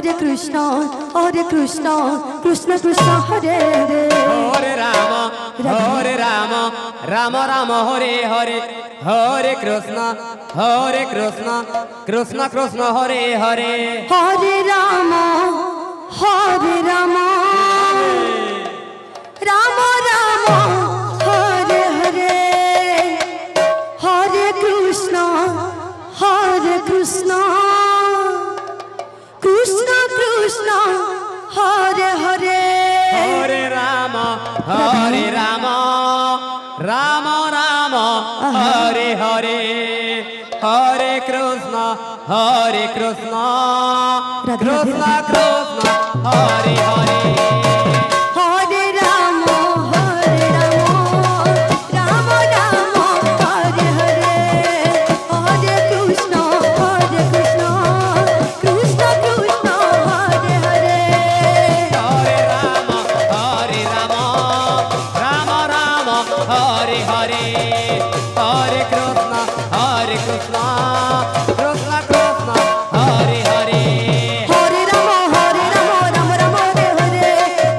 Krishna, Krishna Krishna, Hare Hare. Hare Rama, Rama Rama, Hare Hare, Hare Krishna, Krishna Krishna, Hare Hare. Hare Rama, Rama Rama, Hare Hare, Hare Krishna, Krishna Krishna, Hare Hare. Hare Rama, Rama Rama, Hare Hare, Hare Krishna, Krishna Krishna, Hare Hare. Hare Rama, Rama Rama, Hare Hare, Hare Krishna, Krishna Krishna, Hare Hare. Hare Rama, Rama Rama, Hare Hare, Hare Krishna, Krishna Krishna, Hare Hare. Hare Rama, Rama Rama, Hare Hare,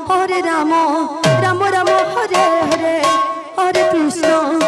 Hare Ram Ram Ram Hare Hare Hare Krishna